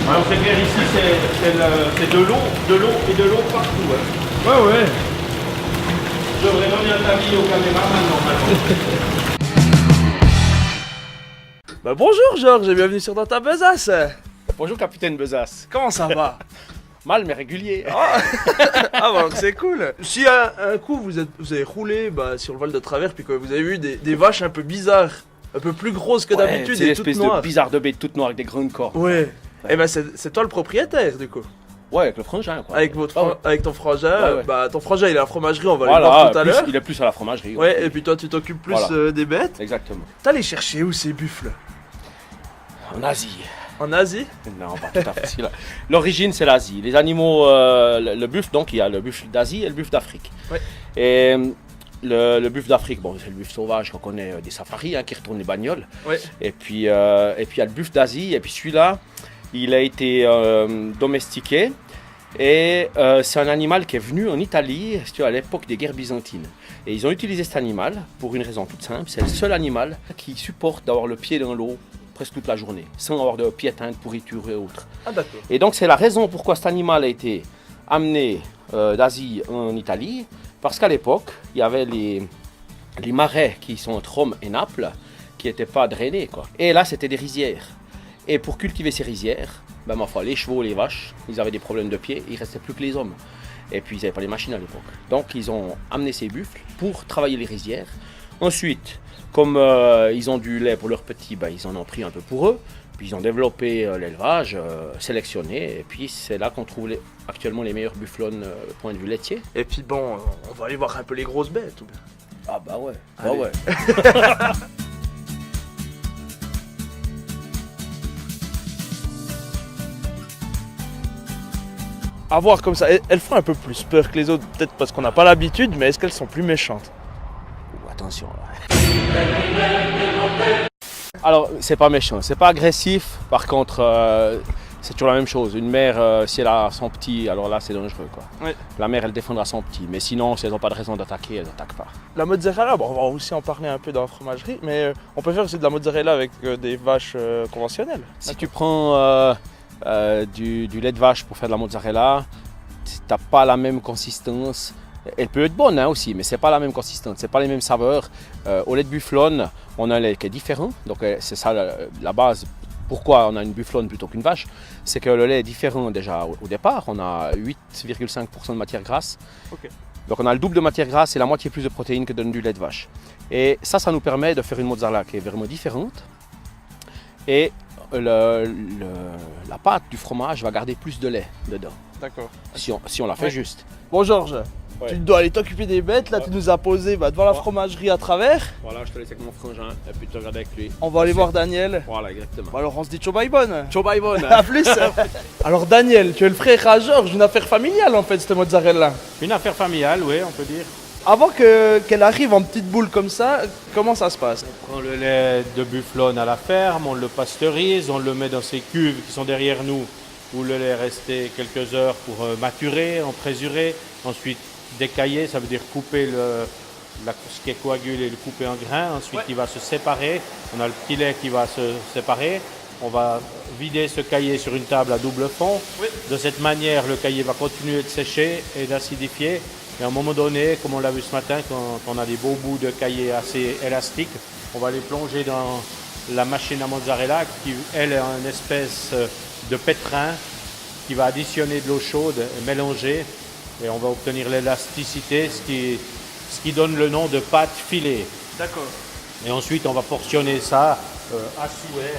Alors c'est clair, ici c'est de l'eau et de l'eau partout. Hein. Ouais, ouais. Je devrais donner un avis au caméraman normalement. Bah bonjour Georges et bienvenue sur Dans ta besace. Bonjour capitaine Besace. Comment ça va? Mal mais régulier. Ah, ah bah, c'est cool. Si un coup vous avez roulé sur le Val de Travers puis que vous avez vu des vaches un peu bizarres, un peu plus grosses que d'habitude C'est et toutes l'espèce noires. de bizarre de bête toute noire avec des grandes cornes. Ouais. Et bah c'est toi le propriétaire du coup. Ouais, avec le frangin quoi. Avec, avec ton frangin. Ouais. Bah ton frangin il est à la fromagerie, on va aller Voilà, voir tout à l'heure. il est plus à la fromagerie. Ouais, et puis toi tu t'occupes plus Voilà. des bêtes. Exactement. T'as les chercher où ces buffles? En Asie. En Asie? Non, pas tout à fait. L'origine c'est l'Asie. Les animaux, le buffle, donc il y a le buffle d'Asie et le buffle d'Afrique. Ouais. Et le buffle d'Afrique, bon, c'est le buffle sauvage qu'on connaît des safaris, qui retourne les bagnoles. Ouais. Et puis il y a le buffle d'Asie, et puis celui-là, il a été domestiqué. Et c'est un animal qui est venu en Italie à l'époque des guerres byzantines. Et ils ont utilisé cet animal pour une raison toute simple, c'est le seul animal qui supporte d'avoir le pied dans l'eau presque toute la journée, sans avoir de pieds atteints, de pourriture et autres. Ah d'accord. Et donc c'est la raison pourquoi cet animal a été amené d'Asie en Italie, parce qu'à l'époque, il y avait les marais qui sont entre Rome et Naples, qui n'étaient pas drainés, quoi. Et là, c'était des rizières. Et pour cultiver ces rizières, ma foi, les chevaux, les vaches, ils avaient des problèmes de pied, il ne restait plus que les hommes. Et puis, ils n'avaient pas les machines à l'époque. Donc, ils ont amené ces buffles pour travailler les rizières. Ensuite, comme ils ont du lait pour leurs petits, ils en ont pris un peu pour eux. Puis, ils ont développé l'élevage, sélectionné. Et puis, c'est là qu'on trouve actuellement les meilleurs bufflonnes au point de vue laitier. Et puis bon, on va aller voir un peu les grosses bêtes. Ou bien. Ah bah ouais, Allez. ouais. À voir comme ça, elles font un peu plus peur que les autres, peut-être parce qu'on n'a pas l'habitude, mais est-ce qu'elles sont plus méchantes? Ouh, attention là. Alors, c'est pas méchant, c'est pas agressif. Par contre, c'est toujours la même chose. Une mère, si elle a son petit, alors là, c'est dangereux, quoi. Ouais. La mère, elle défendra son petit. Mais sinon, si elles n'ont pas de raison d'attaquer, elles n'attaquent pas. La mozzarella, bon, on va aussi en parler un peu dans la fromagerie, mais on peut faire aussi de la mozzarella avec des vaches conventionnelles. Si tu prends du lait de vache pour faire de la mozzarella, t'as pas la même consistance. Elle peut être bonne aussi, mais c'est pas la même consistance, c'est pas les mêmes saveurs. Au lait de bufflone, on a un lait qui est différent, donc c'est ça la base. Pourquoi on a une bufflone plutôt qu'une vache? C'est que le lait est différent déjà au départ. On a 8,5% de matière grasse. Ok. Donc on a le double de matière grasse et la moitié plus de protéines que donne du lait de vache. Et ça nous permet de faire une mozzarella qui est vraiment différente. Et la pâte du fromage va garder plus de lait dedans, D'accord. si on la fait Ouais. juste. Bon Georges, Ouais. tu dois aller t'occuper des bêtes, là Ouais. tu nous as posé devant la Ouais. fromagerie à travers. Voilà, je te laisse avec mon frangin et puis tu regardes avec lui. On va aller voir Daniel. Voilà, exactement. Bon, alors on se dit ciao bye bonne. Ciao, bye, bonne. A plus. Alors Daniel, tu es le frère à Georges, une affaire familiale en fait cette mozzarella. Une affaire familiale, oui, on peut dire. Avant qu'elle arrive en petite boule comme ça, comment ça se passe? On prend le lait de bufflone à la ferme, on le pasteurise, on le met dans ces cuves qui sont derrière nous, où le lait est resté quelques heures pour maturer, emprésurer, ensuite décailler, ça veut dire couper ce qui est coagulé, le couper en grains, ensuite il va se séparer, on a le petit lait qui va se séparer, on va vider ce caillé sur une table à double fond, de cette manière le caillé va continuer de sécher et d'acidifier, et à un moment donné, comme on l'a vu ce matin, quand on a des beaux bouts de caillé assez élastiques, on va les plonger dans la machine à mozzarella qui, elle, est une espèce de pétrin qui va additionner de l'eau chaude et mélanger. Et on va obtenir l'élasticité, ce qui donne le nom de pâte filée. D'accord. Et ensuite, on va portionner ça à souhait.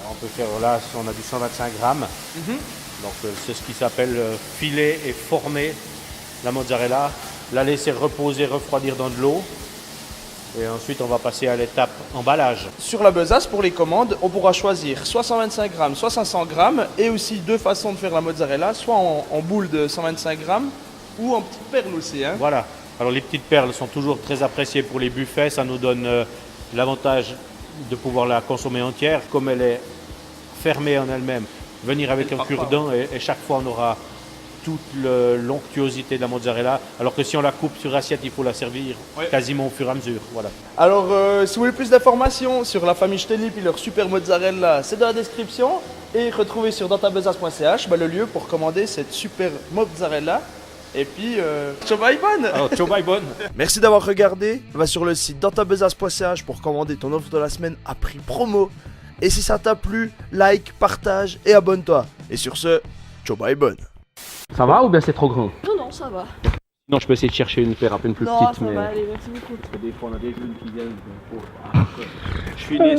On peut faire là, on a du 125 grammes. Donc, c'est ce qui s'appelle filer et former la mozzarella. La laisser reposer, refroidir dans de l'eau. Et ensuite, on va passer à l'étape emballage. Sur la besace, pour les commandes, on pourra choisir soit 125 grammes, soit 500 grammes, et aussi deux façons de faire la mozzarella, soit en boule de 125 grammes ou en petites perles aussi. Hein. Voilà. Alors les petites perles sont toujours très appréciées pour les buffets. Ça nous donne l'avantage de pouvoir la consommer entière. Comme elle est fermée en elle-même, venir avec un cure-dent et chaque fois on aura toute l'onctuosité de la mozzarella. Alors que si on la coupe sur assiette, il faut la servir quasiment au fur et à mesure. Voilà. Alors, si vous voulez plus d'informations sur la famille Stelli et leur super mozzarella, c'est dans la description. et retrouver sur dantabesace.ch le lieu pour commander cette super mozzarella. Et puis, ciao bye bonne. Alors, ciao bye bonne. Merci d'avoir regardé. Va sur le site dantabesace.ch pour commander ton offre de la semaine à prix promo. Et si ça t'a plu, like, partage et abonne-toi. Et sur ce, ciao bye bonne. Ça va ou bien c'est trop grand? Non, non, ça va. Non, je peux essayer de chercher une paire à peine plus Non, petite. ça mais... va aller, merci beaucoup. Parce que des fois, on a des jeunes qui viennent. Je suis né.